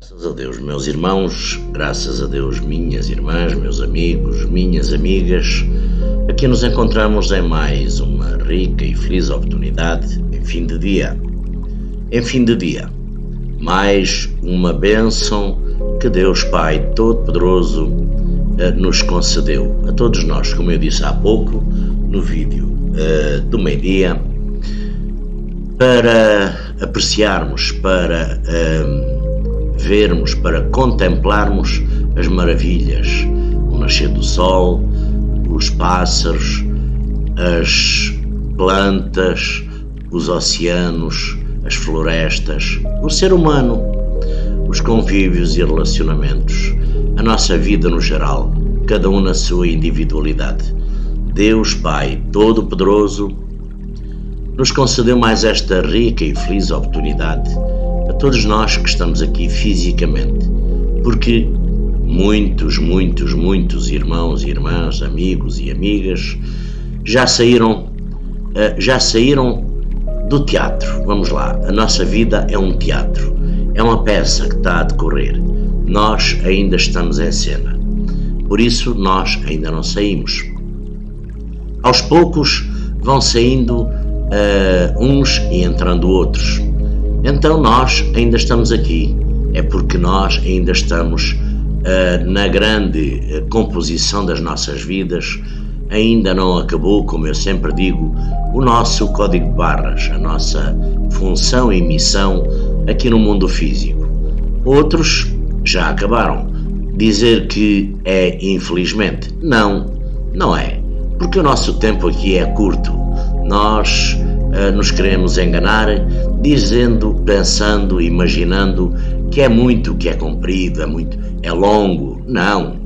Graças a Deus, meus irmãos, graças a Deus, minhas irmãs, meus amigos, minhas amigas, aqui nos encontramos em mais uma rica e feliz oportunidade em fim de dia. Mais uma bênção que Deus Pai Todo-Poderoso nos concedeu a todos nós, como eu disse há pouco no vídeo do meio-dia, para apreciarmos, para vermos, para contemplarmos as maravilhas, o nascer do sol, os pássaros, as plantas, os oceanos, as florestas, o ser humano, os convívios e relacionamentos, a nossa vida no geral, cada um na sua individualidade. Deus Pai Todo-Poderoso nos concedeu mais esta rica e feliz oportunidade a todos nós que estamos aqui fisicamente, porque muitos irmãos e irmãs, amigos e amigas já saíram do teatro. Vamos lá, a nossa vida é um teatro, é uma peça que está a decorrer. Nós ainda estamos em cena, por isso nós ainda não saímos. Aos poucos vão saindo uns e entrando outros. Então nós ainda estamos aqui, é porque nós ainda estamos na grande composição das nossas vidas. Ainda não acabou, como eu sempre digo, o nosso código de barras, a nossa função e missão aqui no mundo físico. Outros já acabaram. Dizer que é infelizmente, não é, porque o nosso tempo aqui é curto. Nós nos queremos enganar dizendo, pensando, imaginando que é muito, que é comprido, é longo. Não,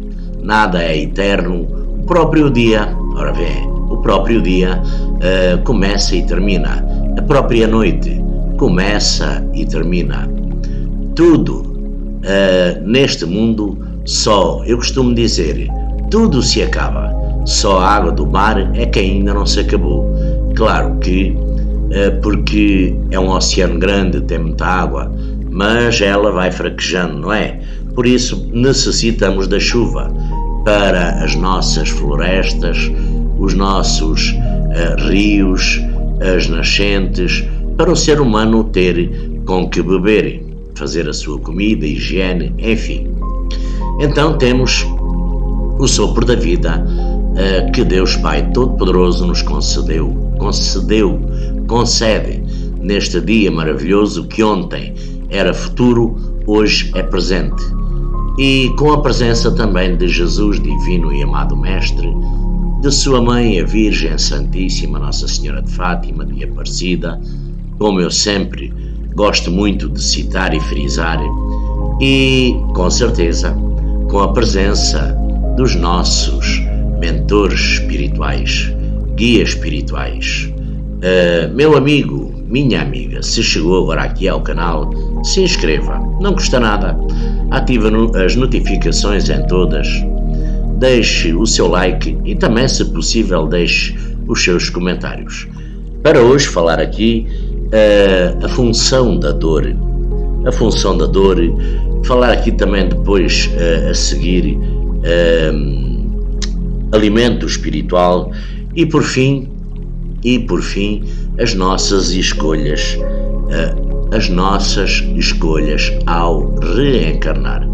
nada é eterno. O próprio dia começa e termina. A própria noite começa e termina. Tudo neste mundo eu costumo dizer, tudo se acaba. Só a água do mar é que ainda não se acabou. Claro que porque é um oceano grande, tem muita água, mas ela vai fraquejando, não é? Por isso necessitamos da chuva para as nossas florestas, os nossos rios, as nascentes, para o ser humano ter com que beber, fazer a sua comida, higiene, enfim. Então temos o sopro da vida que Deus Pai Todo-Poderoso nos concede neste dia maravilhoso que ontem era futuro, hoje é presente. E com a presença também de Jesus, divino e amado Mestre, de sua mãe, a Virgem Santíssima, Nossa Senhora de Fátima, de Aparecida, como eu sempre gosto muito de citar e frisar, e com certeza com a presença dos nossos mentores espirituais, guias espirituais. Meu amigo, minha amiga, se chegou agora aqui ao canal, se inscreva, não custa nada, ative as notificações em todas, deixe o seu like e também, se possível, deixe os seus comentários. Para hoje falar aqui a função da dor, falar aqui também depois a seguir alimento espiritual e por fim as nossas escolhas ao reencarnar,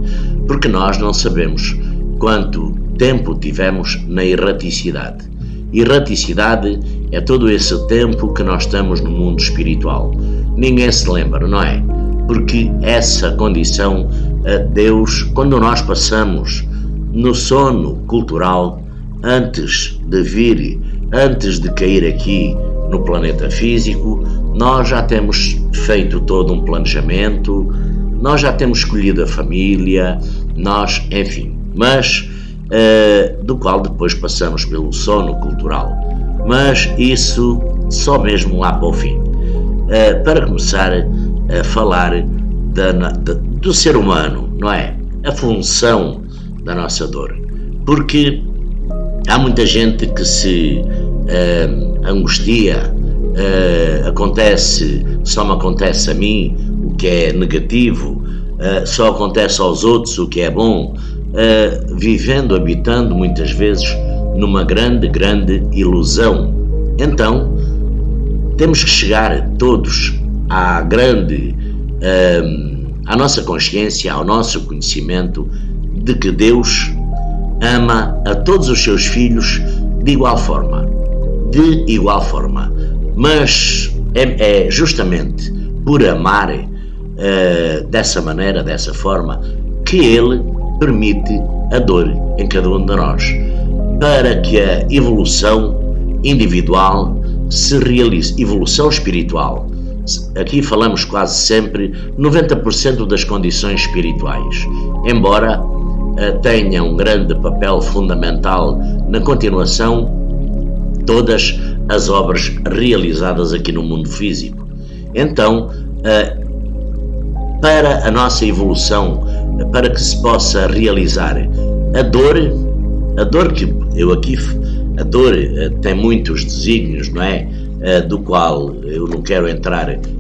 porque nós não sabemos quanto tempo tivemos na erraticidade. Erraticidade é todo esse tempo que nós estamos no mundo espiritual. Ninguém se lembra, não é? Porque essa condição, Deus, quando nós passamos no sono cultural, antes de cair aqui no planeta físico, nós já temos feito todo um planejamento, nós já temos escolhido a família, mas do qual depois passamos pelo sono cultural. Mas isso só mesmo lá para o fim. Para começar a falar do ser humano, não é? A função da nossa dor. Porque há muita gente que se angustia, só me acontece a mim o que é negativo, só acontece aos outros o que é bom, vivendo, habitando muitas vezes numa grande, grande ilusão. Então, temos que chegar todos à nossa consciência, ao nosso conhecimento de que Deus ama a todos os seus filhos de igual forma, mas é justamente por amar dessa maneira, dessa forma, que Ele permite a dor em cada um de nós, para que a evolução individual se realize, evolução espiritual. Aqui falamos quase sempre 90% das condições espirituais, embora tenha um grande papel fundamental na continuação todas as obras realizadas aqui no mundo físico. Então, para a nossa evolução, para que se possa realizar a dor que a dor tem muitos desígnios, não é? Do qual eu não quero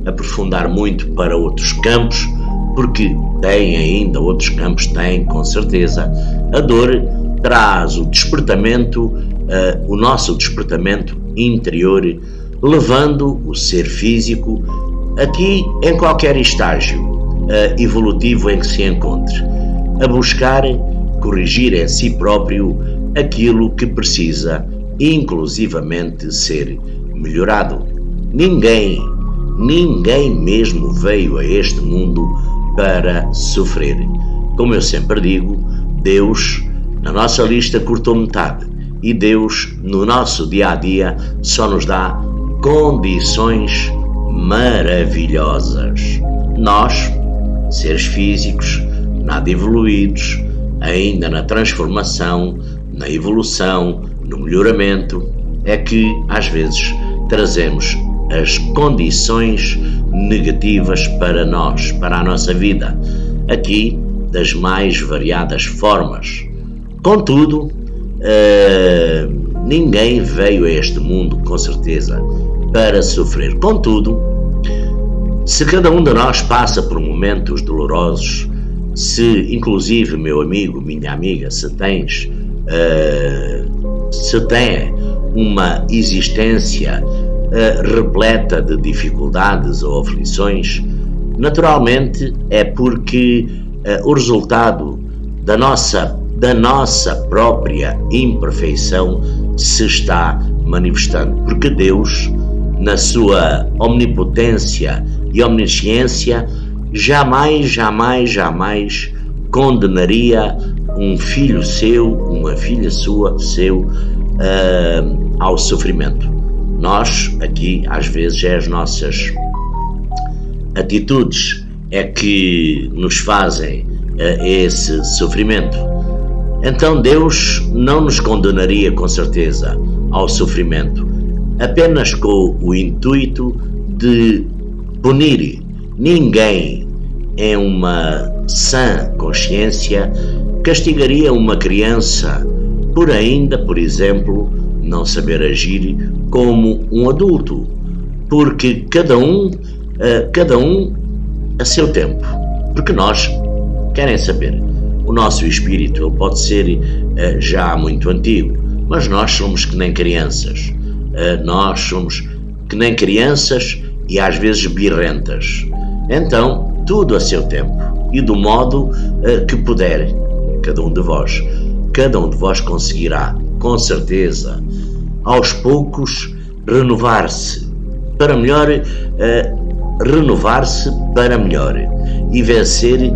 aprofundar muito para outros campos, porque tem ainda outros campos, com certeza. A dor traz o despertamento, o nosso despertamento interior, levando o ser físico aqui em qualquer estágio evolutivo em que se encontre, a buscar corrigir em si próprio aquilo que precisa inclusivamente ser melhorado. Ninguém mesmo veio a este mundo para sofrer. Como eu sempre digo, Deus na nossa lista cortou metade, e Deus no nosso dia a dia só nos dá condições maravilhosas. Nós, seres físicos, nada evoluídos, ainda na transformação, na evolução, no melhoramento, é que às vezes trazemos as condições negativas para nós, para a nossa vida, aqui das mais variadas formas. Contudo, ninguém veio a este mundo, com certeza, para sofrer. Contudo, se cada um de nós passa por momentos dolorosos, se inclusive, meu amigo, minha amiga, se tem uma existência repleta de dificuldades ou aflições, naturalmente é porque o resultado da nossa própria imperfeição se está manifestando, porque Deus, na sua omnipotência e omnisciência, jamais condenaria um filho seu, uma filha sua, ao sofrimento. Nós, aqui, às vezes, as nossas atitudes é que nos fazem esse sofrimento. Então Deus não nos condenaria, com certeza, ao sofrimento, apenas com o intuito de punir. Ninguém, em uma sã consciência, castigaria uma criança por ainda, por exemplo, não saber agir como um adulto, porque cada um a seu tempo. Porque nós, querem saber, o nosso espírito ele pode ser já muito antigo, mas nós somos que nem crianças. Nós somos que nem crianças e às vezes birrentas. Então, tudo a seu tempo e do modo que puder. Cada um de vós conseguirá, com certeza, aos poucos, renovar-se para melhor e vencer,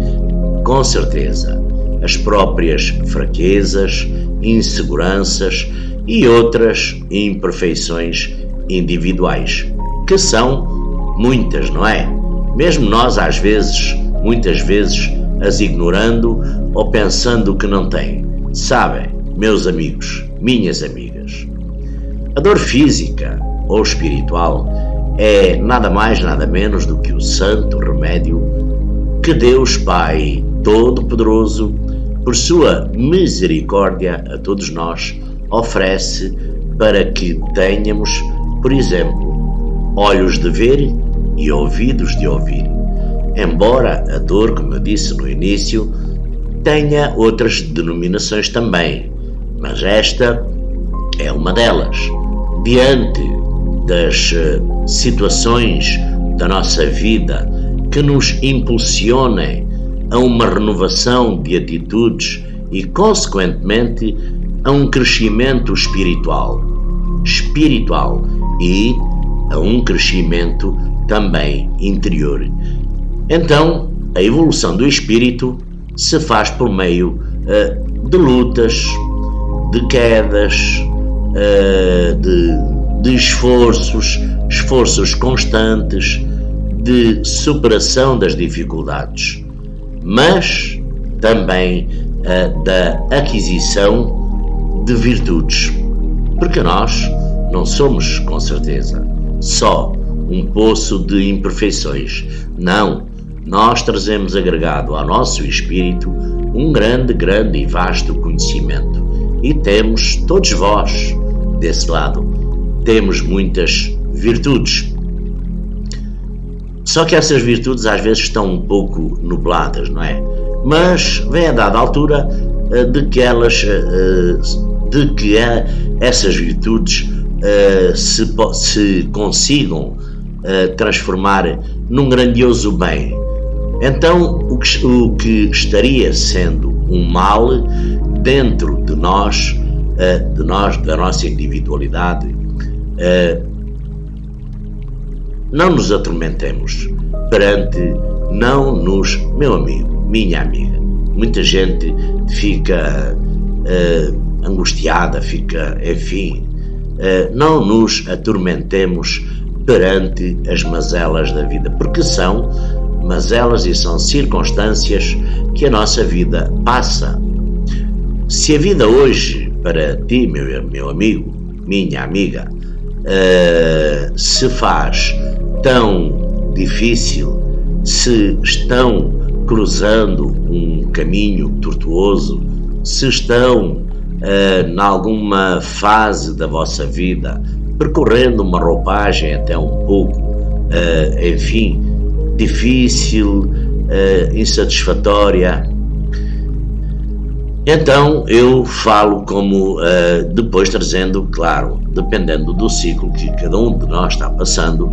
com certeza, as próprias fraquezas, inseguranças e outras imperfeições individuais, que são muitas, não é? Mesmo nós, muitas vezes, as ignorando ou pensando que não têm. Sabem, meus amigos, minhas amigas, a dor física ou espiritual é nada mais, nada menos do que o santo remédio que Deus Pai Todo-Poderoso, por sua misericórdia a todos nós, oferece para que tenhamos, por exemplo, olhos de ver e ouvidos de ouvir. embora a dor, como eu disse no início, tenha outras denominações também, mas esta é uma delas. Diante das situações da nossa vida que nos impulsionem a uma renovação de atitudes e, consequentemente, a um crescimento espiritual e a um crescimento também interior. Então, a evolução do espírito se faz por meio de lutas, de quedas, de esforços constantes, de superação das dificuldades, mas também da aquisição de virtudes, porque nós não somos, com certeza, só um poço de imperfeições. Não, nós trazemos agregado ao nosso espírito um grande e vasto conhecimento. E temos, todos vós, desse lado, temos muitas virtudes. Só que essas virtudes às vezes estão um pouco nubladas, não é? Mas vem a dada altura de que essas virtudes se consigam transformar num grandioso bem. Então, o que estaria sendo um mal dentro de nós, da nossa individualidade, não nos atormentemos perante, meu amigo, minha amiga. Muita gente fica angustiada, não nos atormentemos perante as mazelas da vida, porque são mazelas e são circunstâncias que a nossa vida passa. Se a vida hoje, para ti, meu amigo, minha amiga, se faz tão difícil, se estão cruzando um caminho tortuoso, se estão em alguma fase da vossa vida percorrendo uma roupagem até um pouco, difícil, insatisfatória, então eu falo como depois trazendo, claro, dependendo do ciclo que cada um de nós está passando,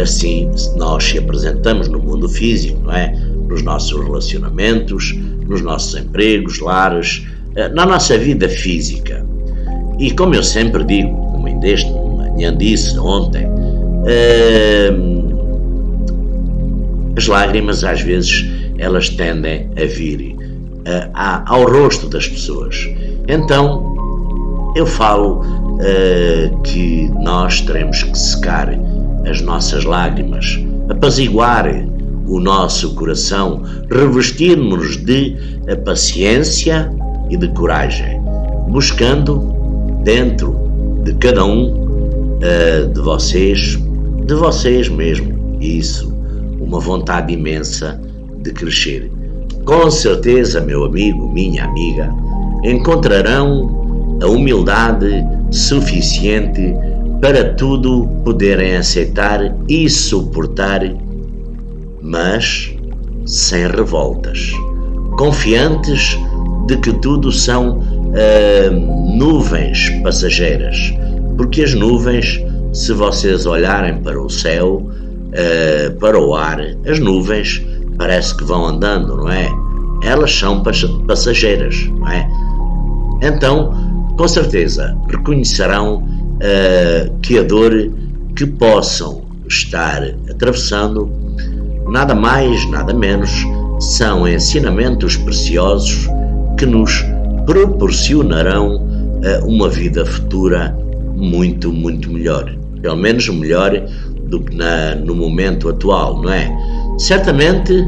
assim nós se apresentamos no mundo físico, não é? Nos nossos relacionamentos, nos nossos empregos, lares, na nossa vida física. E como eu sempre digo, como ainda esta manhã disse, ontem, as lágrimas às vezes elas tendem a vir ao rosto das pessoas. Então eu falo que nós teremos que secar as nossas lágrimas, apaziguar o nosso coração, revestir-nos de paciência e de coragem, buscando dentro de cada um de vocês mesmo, isso, uma vontade imensa de crescer. Com certeza, meu amigo, minha amiga, encontrarão a humildade suficiente para tudo poderem aceitar e suportar, mas sem revoltas, confiantes de que tudo são nuvens passageiras, porque as nuvens, se vocês olharem para o céu, para o ar, as nuvens parece que vão andando, não é? Elas são passageiras, não é? Então, com certeza, reconhecerão que a dor que possam estar atravessando, nada mais, nada menos, são ensinamentos preciosos que nos proporcionarão uma vida futura muito melhor, pelo menos melhor do que no momento atual, não é? Certamente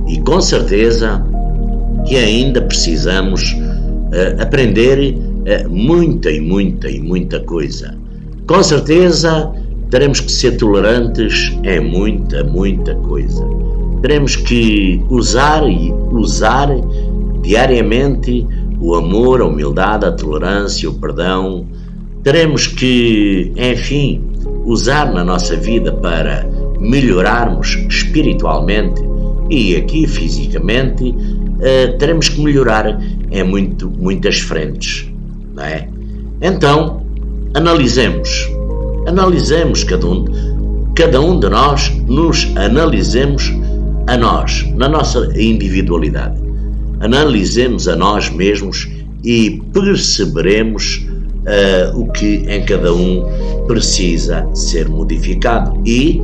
e com certeza que ainda precisamos aprender muita coisa. Com certeza teremos que ser tolerantes em muita coisa. Teremos que usar diariamente o amor, a humildade, a tolerância, o perdão. Teremos que, enfim, usar na nossa vida para melhorarmos espiritualmente e aqui fisicamente, teremos que melhorar em muitas frentes, não é? Então, analisemos cada um de nós, nos analisemos a nós, na nossa individualidade. Analisemos a nós mesmos e perceberemos o que em cada um precisa ser modificado. E,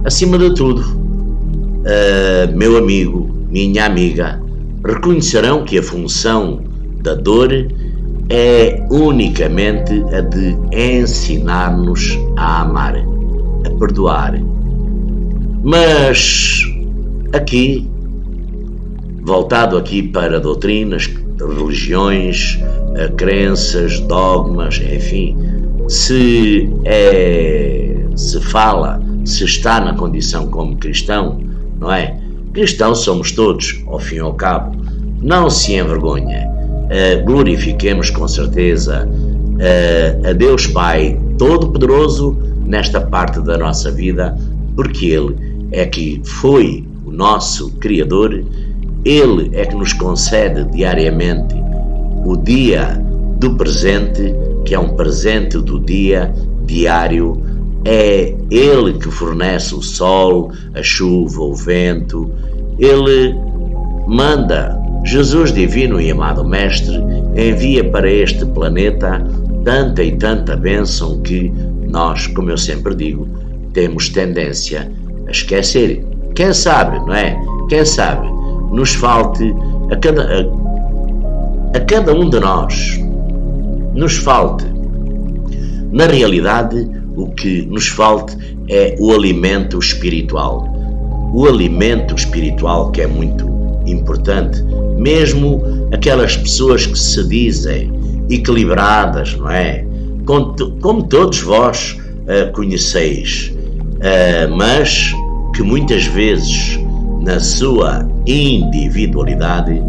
acima de tudo, meu amigo, minha amiga, reconhecerão que a função da dor é unicamente a de ensinar-nos a amar, a perdoar. Mas aqui, voltado aqui para doutrinas, religiões, crenças, dogmas, enfim, se fala, se está na condição como cristão, não é? Cristãos somos todos, ao fim e ao cabo. Não se envergonha. Glorifiquemos com certeza a Deus Pai Todo-Poderoso nesta parte da nossa vida, porque Ele é que foi o nosso Criador. Ele é que nos concede diariamente o dia do presente, que é um presente do dia diário. É Ele que fornece o sol, a chuva, o vento. Ele manda. Jesus divino e amado Mestre envia para este planeta tanta e tanta bênção que nós, como eu sempre digo, temos tendência a esquecer. Quem sabe, não é? Quem sabe nos falte a cada um de nós, nos falte. Na realidade, o que nos falte é o alimento espiritual. O alimento espiritual que é muito importante. Mesmo aquelas pessoas que se dizem equilibradas, não é? Como todos vós conheceis, mas que muitas vezes, na sua individualidade,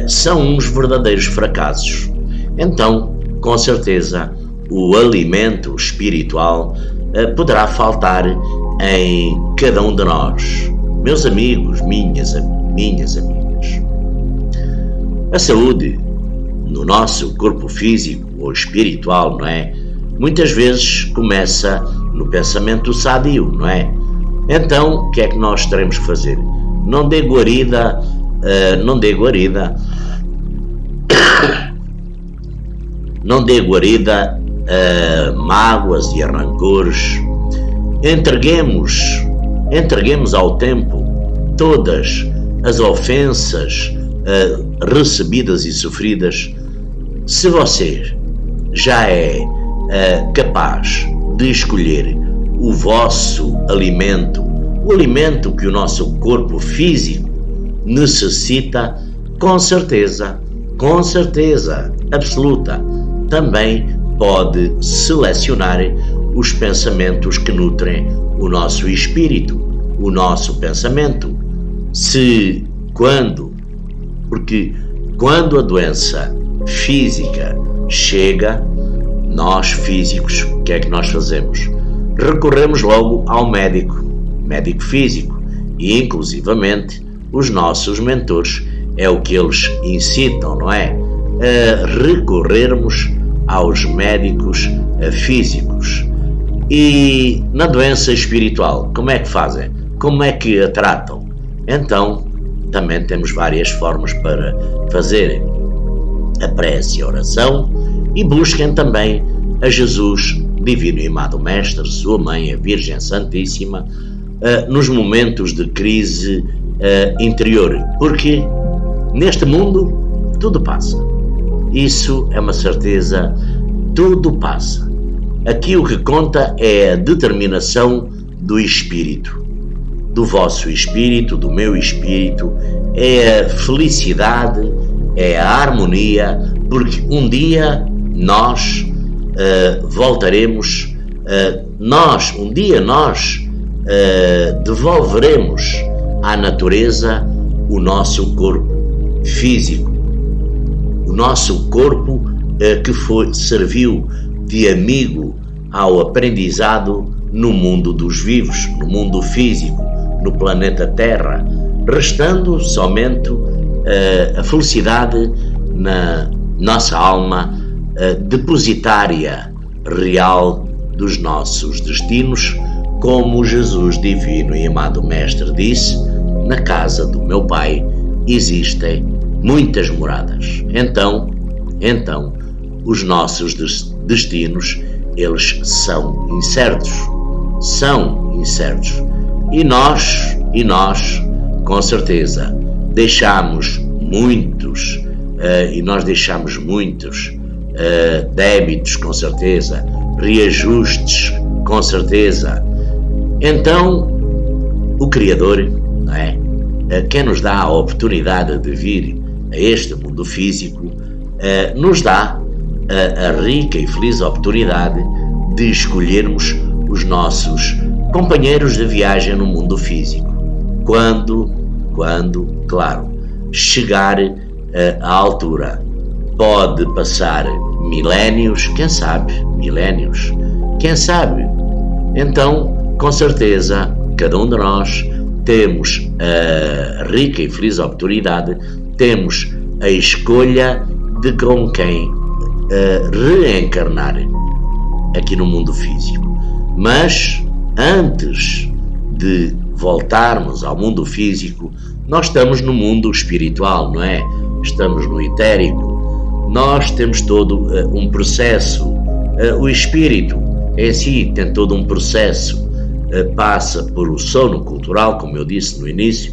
são uns verdadeiros fracassos. Então, com certeza, o alimento espiritual poderá faltar em cada um de nós. Meus amigos, minhas amigas. A saúde no nosso corpo físico ou espiritual, não é? Muitas vezes começa no pensamento sadio, não é? Então, o que é que nós teremos que fazer? Não dê guarida a mágoas e a rancores. Entreguemos ao tempo todas as ofensas recebidas e sofridas. Se você já é capaz de escolher o vosso alimento, o alimento que o nosso corpo físico necessita, com certeza absoluta, também pode selecionar os pensamentos que nutrem o nosso espírito, o nosso pensamento. Porque quando a doença física chega, nós físicos, o que é que nós fazemos? Recorremos logo ao médico físico, e inclusivamente os nossos mentores, é o que eles incitam, não é? A recorrermos aos médicos físicos. E na doença espiritual, como é que fazem? Como é que a tratam? Então, também temos várias formas para fazerem a prece e a oração, e busquem também a Jesus, Divino e Amado Mestre, sua Mãe, a Virgem Santíssima, nos momentos de crise interior, porque neste mundo tudo passa. Isso é uma certeza, tudo passa. Aqui o que conta é a determinação do espírito, do vosso espírito, do meu espírito, é a felicidade, é a harmonia, porque um dia nós voltaremos, nós devolveremos à natureza o nosso corpo físico, o nosso corpo que serviu de amigo ao aprendizado no mundo dos vivos, no mundo físico, no planeta Terra, restando somente a felicidade na nossa alma depositária real dos nossos destinos, como Jesus divino e amado Mestre disse: na casa do meu Pai existem muitas moradas. Então, os nossos destinos, eles são incertos. E nós, com certeza, deixamos muitos débitos, com certeza, reajustes, com certeza. Então, o Criador, não é? Quem nos dá a oportunidade de vir a este mundo físico, nos dá a rica e feliz oportunidade de escolhermos os nossos companheiros de viagem no mundo físico. Quando, claro, chegar à altura. Pode passar milénios, quem sabe? Então, com certeza, cada um de nós temos a rica e feliz oportunidade, temos a escolha de com quem reencarnar aqui no mundo físico. Mas, antes de voltarmos ao mundo físico, nós estamos no mundo espiritual, não é? Estamos no etérico. Nós temos todo um processo. O espírito em si tem todo um processo. Passa por o sono cultural, como eu disse no início.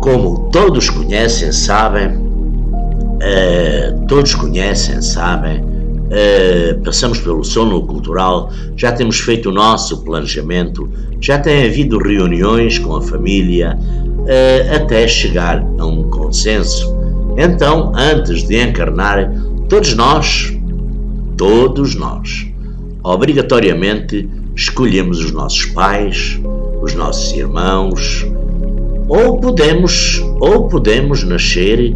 Como todos conhecem, sabem, passamos pelo sono cultural, já temos feito o nosso planejamento, já tem havido reuniões com a família, até chegar a um consenso. Então, antes de encarnar, todos nós, obrigatoriamente escolhemos os nossos pais, os nossos irmãos, ou podemos nascer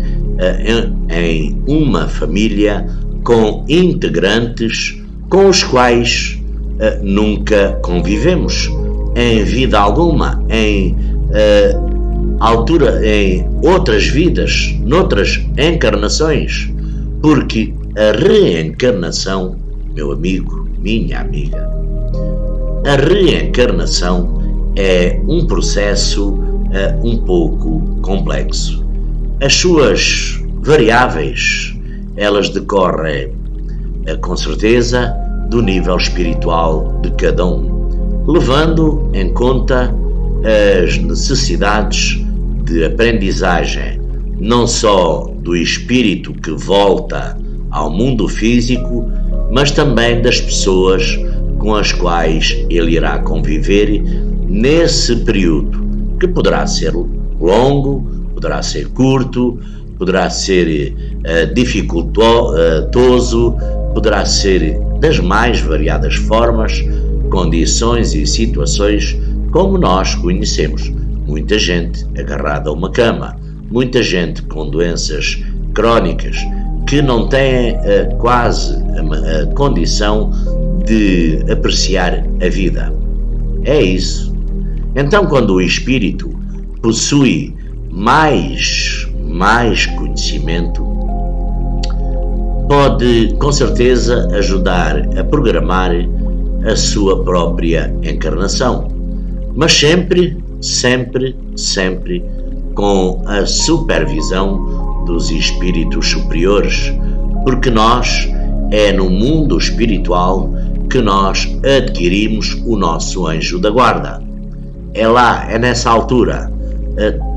em uma família com integrantes com os quais nunca convivemos em vida alguma, em outras vidas, noutras encarnações, porque a reencarnação, meu amigo, minha amiga, a reencarnação é um processo um pouco complexo. As suas variáveis, elas decorrem com certeza do nível espiritual de cada um, levando em conta as necessidades de aprendizagem, não só do espírito que volta ao mundo físico, mas também das pessoas com as quais ele irá conviver nesse período, que poderá ser longo, poderá ser curto, poderá ser dificultoso, poderá ser das mais variadas formas, condições e situações como nós conhecemos. Muita gente agarrada a uma cama, muita gente com doenças crónicas que não têm quase a condição de apreciar a vida. É isso. Então, quando o espírito possui mais conhecimento, pode com certeza ajudar a programar a sua própria encarnação, mas sempre com a supervisão dos espíritos superiores, porque é no mundo espiritual que nós adquirimos o nosso anjo da guarda. É lá, é nessa altura,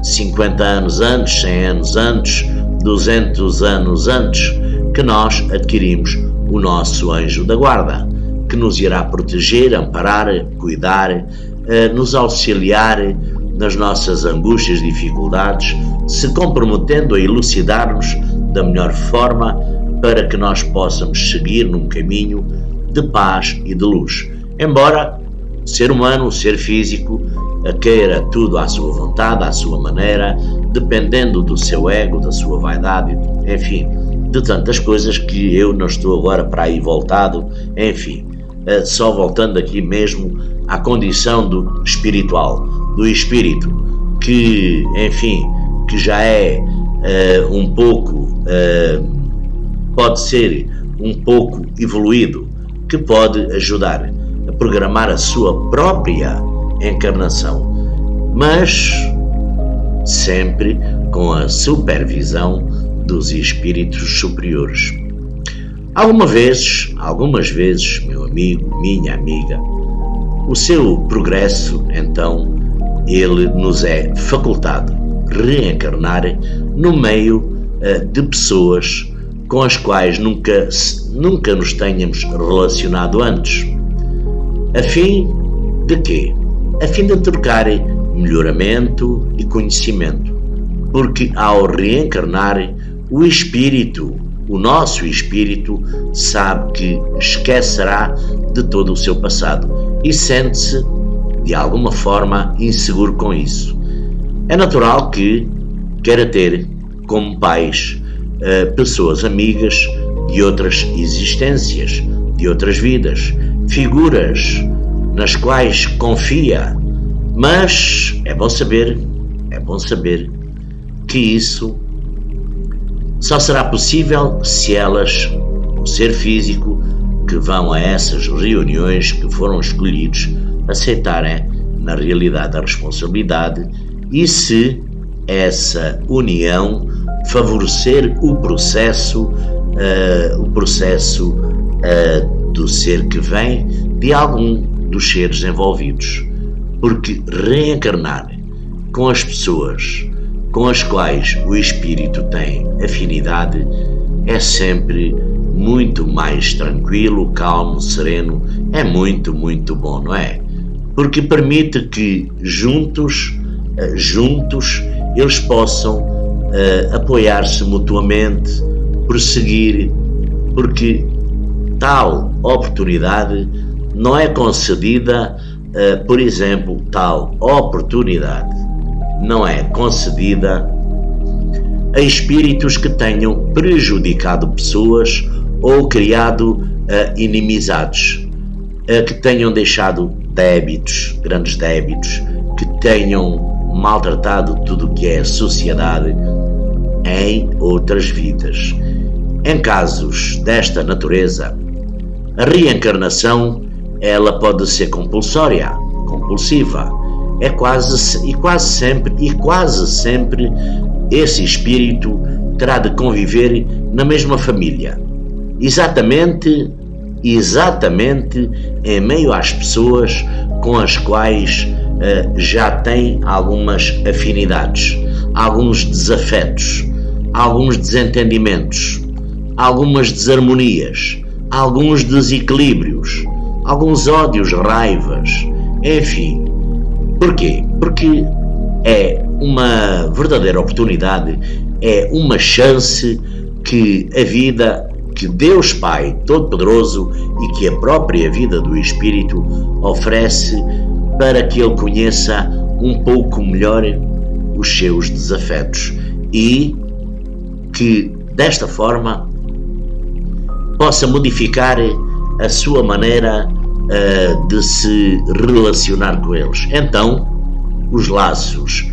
50 anos antes, 100 anos antes, 200 anos antes, que nós adquirimos o nosso anjo da guarda, que nos irá proteger, amparar, cuidar, nos auxiliar nas nossas angústias e dificuldades, se comprometendo a elucidar-nos da melhor forma para que nós possamos seguir num caminho de paz e de luz. Embora o ser humano, o ser físico, queira tudo à sua vontade, à sua maneira, dependendo do seu ego, da sua vaidade, enfim, de tantas coisas que eu não estou agora para aí voltado, enfim. só voltando aqui mesmo à condição do espiritual, do espírito, que, enfim, que já é um pouco, pode ser um pouco evoluído, que pode ajudar a programar a sua própria encarnação, mas sempre com a supervisão dos espíritos superiores. Algumas vezes, meu amigo, minha amiga, o seu progresso, então, ele nos é facultado reencarnar no meio de pessoas com as quais nunca nos tenhamos relacionado antes. A fim de quê? A fim de trocar melhoramento e conhecimento, porque ao reencarnar, o nosso espírito sabe que esquecerá de todo o seu passado e sente-se, de alguma forma, inseguro com isso. É natural que queira ter como pais pessoas amigas de outras existências, de outras vidas, figuras nas quais confia, mas é bom saber que isso só será possível se elas, o ser físico, que vão a essas reuniões que foram escolhidos, aceitarem na realidade a responsabilidade e se essa união favorecer o processo do ser que vem de algum dos seres envolvidos, porque reencarnar com as pessoas com as quais o espírito tem afinidade é sempre muito mais tranquilo, calmo, sereno, é muito, muito bom, não é? Porque permite que juntos eles possam apoiar-se mutuamente, prosseguir, porque tal oportunidade não é concedida, por exemplo, tal oportunidade não é concedida a espíritos que tenham prejudicado pessoas ou criado inimizades, que tenham deixado débitos, grandes débitos, que tenham maltratado tudo o que é sociedade em outras vidas. Em casos desta natureza, a reencarnação ela pode ser compulsória, compulsiva. Quase sempre esse espírito terá de conviver na mesma família, exatamente em meio às pessoas com as quais já tem algumas afinidades, alguns desafetos, alguns desentendimentos, algumas desarmonias, alguns desequilíbrios, alguns ódios, raivas, enfim. Porquê? Porque é uma verdadeira oportunidade, é uma chance que a vida, que Deus Pai Todo-Poderoso e que a própria vida do Espírito oferece para que ele conheça um pouco melhor os seus desafetos e que desta forma possa modificar a sua maneira de se relacionar com eles. Então, os laços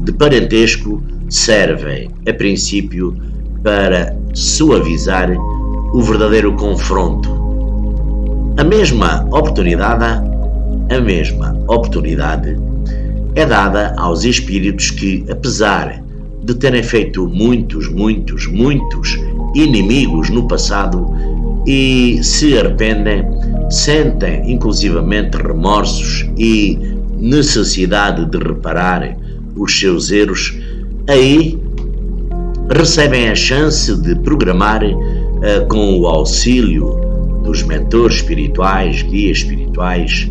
de parentesco servem, a princípio, para suavizar o verdadeiro confronto. A mesma oportunidade é dada aos espíritos que, apesar de terem feito muitos inimigos no passado e se arrependem, sentem inclusivamente remorsos e necessidade de reparar os seus erros, aí recebem a chance de programar com o auxílio dos mentores espirituais, guias espirituais,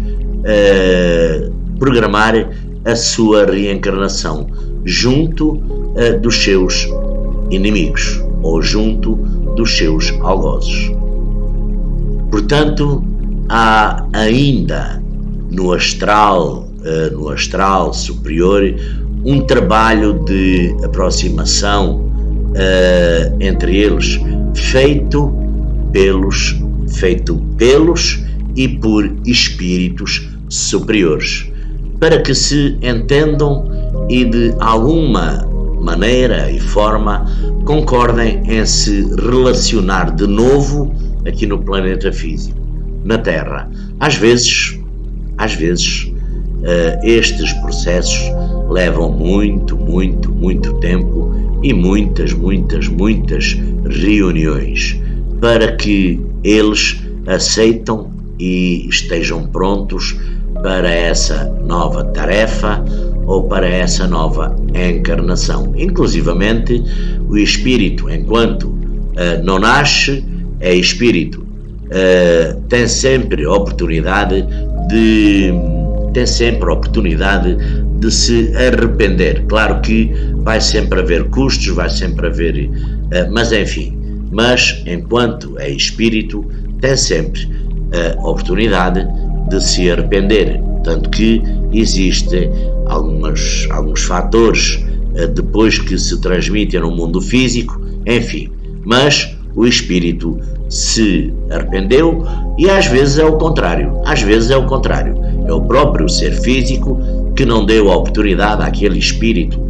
programar a sua reencarnação junto dos seus inimigos ou junto dos seus algozes. Portanto, há ainda no astral superior um trabalho de aproximação entre eles feito pelos e por espíritos superiores, para que se entendam e de alguma maneira e forma concordem em se relacionar de novo aqui no planeta físico, na Terra. Às vezes, estes processos levam muito tempo e muitas reuniões para que eles aceitam e estejam prontos para essa nova tarefa ou para essa nova encarnação. Inclusivamente, o espírito, enquanto não nasce, é espírito, tem sempre a oportunidade de se arrepender. Claro que vai sempre haver custos, vai sempre haver, mas enquanto é espírito, tem sempre a oportunidade de se arrepender, tanto que existem alguns fatores depois que se transmitem no mundo físico, mas o espírito se arrependeu e às vezes é o contrário, é o próprio ser físico que não deu a oportunidade àquele espírito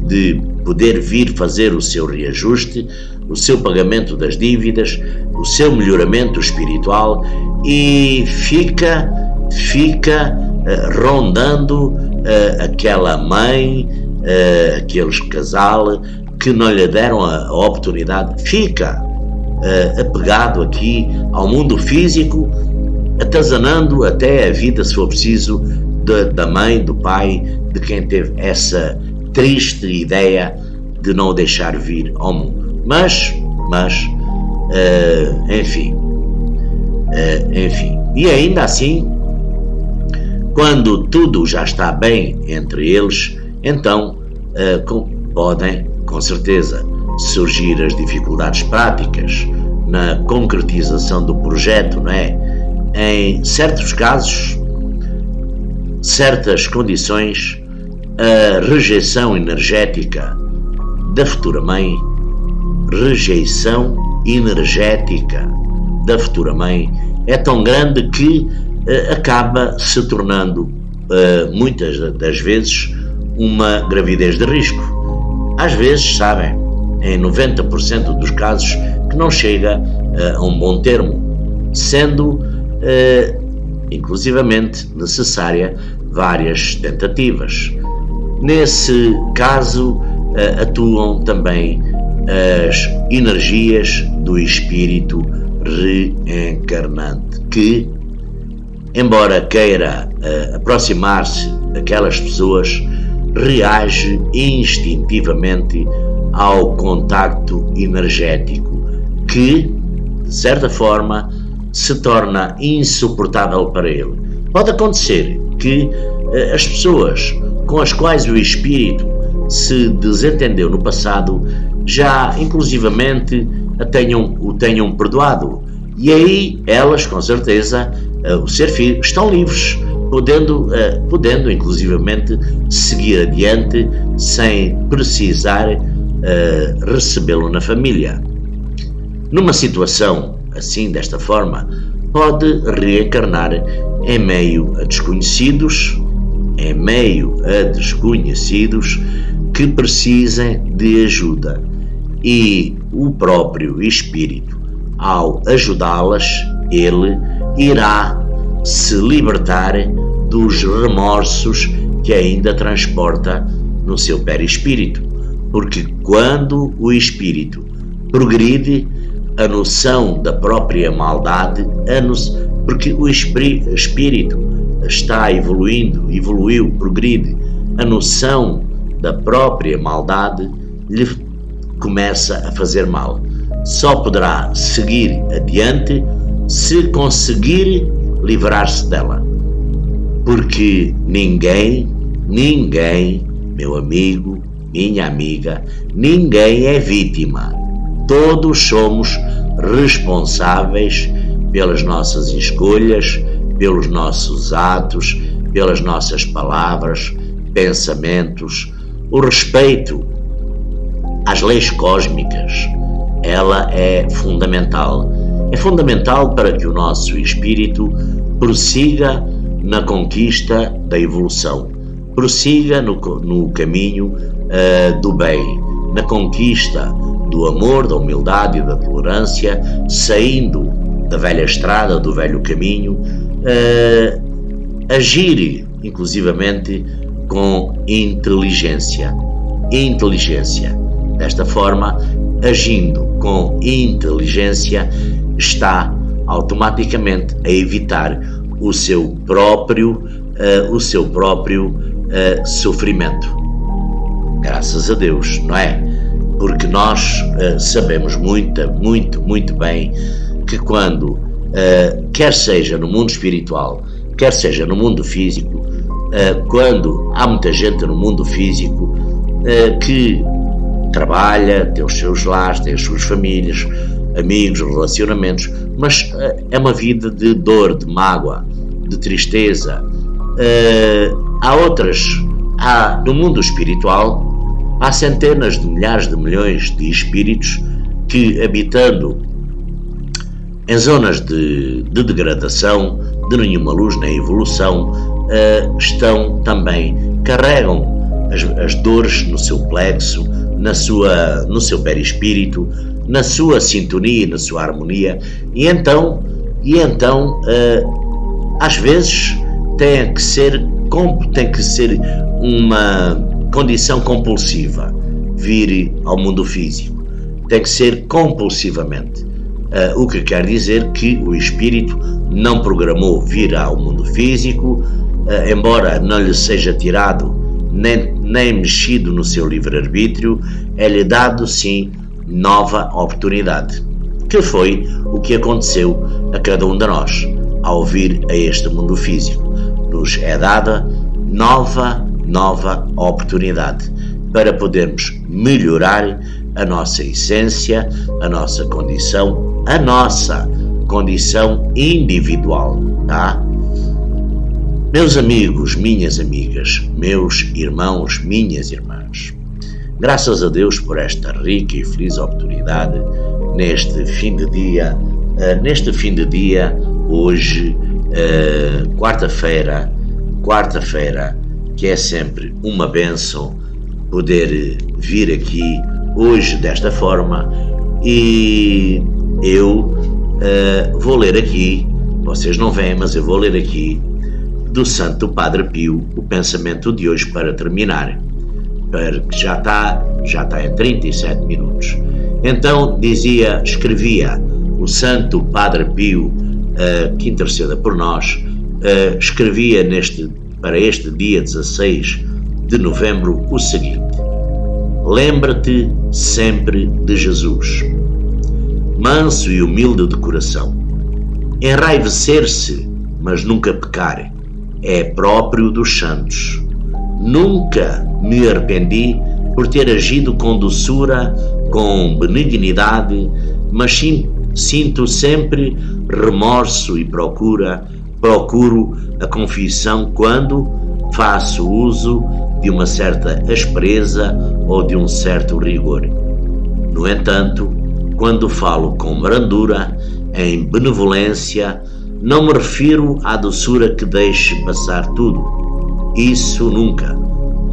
de poder vir fazer o seu reajuste, o seu pagamento das dívidas, o seu melhoramento espiritual, e fica rondando aquela mãe, aqueles casal que não lhe deram a oportunidade, fica apegado aqui ao mundo físico, atazanando até a vida, se for preciso, da mãe, do pai, de quem teve essa triste ideia de não o deixar vir ao mundo. Mas e ainda assim, quando tudo já está bem entre eles, então podem, com certeza, surgir as dificuldades práticas na concretização do projeto, não é? Em certos casos, certas condições, a rejeição energética da futura mãe, é tão grande que acaba se tornando, muitas das vezes, uma gravidez de risco. Às vezes, sabem, em 90% dos casos, que não chega a um bom termo, sendo inclusivamente necessária várias tentativas. Nesse caso, atuam também as energias do espírito reencarnante, que, embora queira aproximar-se daquelas pessoas, reage instintivamente ao contacto energético, que, de certa forma, se torna insuportável para ele. Pode acontecer que as pessoas com as quais o espírito se desentendeu no passado já inclusivamente o tenham perdoado, e aí elas, com certeza, o ser filho, estão livres, podendo inclusivamente seguir adiante sem precisar recebê-lo na família. Numa situação assim, desta forma, pode reencarnar em meio a desconhecidos que precisem de ajuda, e o próprio espírito, ao ajudá-las, ele irá se libertar dos remorsos que ainda transporta no seu perispírito, porque quando o espírito progride, a noção da própria maldade, porque o espírito está evoluiu, progride, a noção da própria maldade lhe começa a fazer mal. Só poderá seguir adiante se conseguir livrar-se dela, porque ninguém, meu amigo, minha amiga, ninguém é vítima. Todos somos responsáveis pelas nossas escolhas, pelos nossos atos, pelas nossas palavras, pensamentos. O respeito às leis cósmicas, ela é fundamental. É fundamental para que o nosso espírito prossiga na conquista da evolução, prossiga no caminho do bem, na conquista do amor, da humildade e da tolerância, saindo da velha estrada, do velho caminho, agir inclusivamente com inteligência. Desta forma, agindo com inteligência, está automaticamente a evitar o seu próprio sofrimento. Graças a Deus, não é? Porque nós sabemos muito bem que quando, quer seja no mundo espiritual, quer seja no mundo físico, quando há muita gente no mundo físico que trabalha, tem os seus lares, tem as suas famílias, amigos, relacionamentos, mas é uma vida de dor, de mágoa, de tristeza. No mundo espiritual, há centenas de milhares de milhões de espíritos que, habitando em zonas de degradação, de nenhuma luz nem evolução, estão também, carregam as dores no seu plexo, no seu perispírito, na sua sintonia, na sua harmonia, e então às vezes tem que ser uma condição compulsiva vir ao mundo físico, tem que ser compulsivamente, o que quer dizer que o espírito não programou vir ao mundo físico, embora não lhe seja tirado nem mexido no seu livre-arbítrio, é-lhe dado sim nova oportunidade, que foi o que aconteceu a cada um de nós ao vir a este mundo físico. Nos é dada nova oportunidade para podermos melhorar a nossa essência, a nossa condição individual, tá? Meus amigos, minhas amigas, meus irmãos, minhas irmãs, graças a Deus por esta rica e feliz oportunidade neste fim de dia, hoje, quarta-feira, que é sempre uma bênção poder vir aqui hoje desta forma, e eu vou ler aqui, vocês não veem, mas eu vou ler aqui do Santo Padre Pio o pensamento de hoje para terminar, porque já está em 37 minutos. Então escrevia o Santo Padre Pio, que interceda por nós, escrevia para este dia 16 de novembro o seguinte: lembra-te sempre de Jesus, manso e humilde de coração. Enraivecer-se, mas nunca pecar, é próprio dos santos. Nunca me arrependi por ter agido com doçura, com benignidade, mas sinto sempre remorso e procuro a confissão quando faço uso de uma certa aspereza ou de um certo rigor. No entanto, quando falo com brandura, em benevolência, não me refiro à doçura que deixe passar tudo. Isso nunca.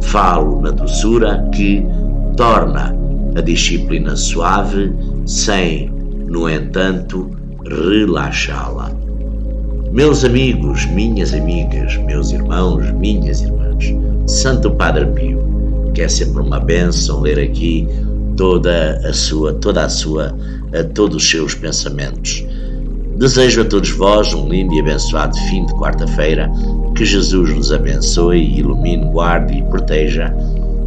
Falo na doçura que torna a disciplina suave, sem, no entanto, relaxá-la. Meus amigos, minhas amigas, meus irmãos, minhas irmãs, Santo Padre Pio, que é sempre uma bênção ler aqui todos os seus pensamentos. Desejo a todos vós um lindo e abençoado fim de quarta-feira, que Jesus nos abençoe, ilumine, guarde e proteja,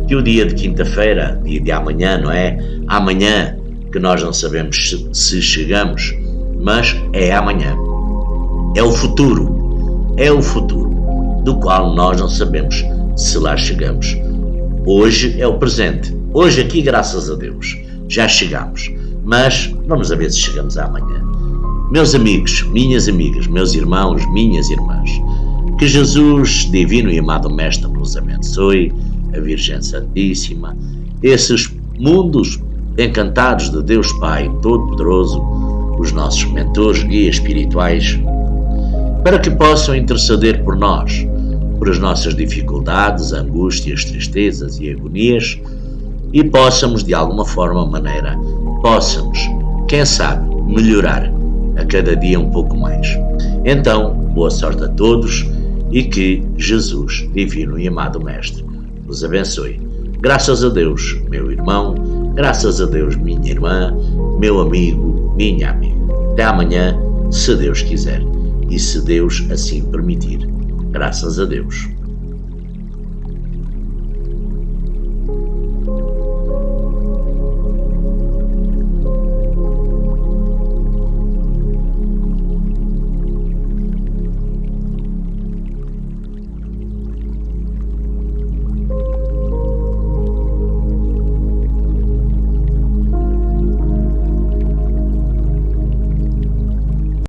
que o dia de quinta-feira, dia de amanhã, não é? Amanhã, que nós não sabemos se chegamos, mas é amanhã. É o futuro, do qual nós não sabemos se lá chegamos. Hoje é o presente, hoje aqui, graças a Deus, já chegamos, mas vamos a ver se chegamos amanhã. Meus amigos, minhas amigas, meus irmãos, minhas irmãs, que Jesus, divino e amado Mestre, nos abençoe, a Virgem Santíssima, esses mundos encantados de Deus Pai Todo-Poderoso, os nossos mentores, guias espirituais, para que possam interceder por nós, por as nossas dificuldades, angústias, tristezas e agonias, e possamos, de alguma maneira, quem sabe, melhorar a cada dia um pouco mais. Então, boa sorte a todos e que Jesus, divino e amado Mestre, vos abençoe. Graças a Deus, meu irmão, graças a Deus, minha irmã, meu amigo, minha amiga. Até amanhã, se Deus quiser e se Deus assim permitir. Graças a Deus.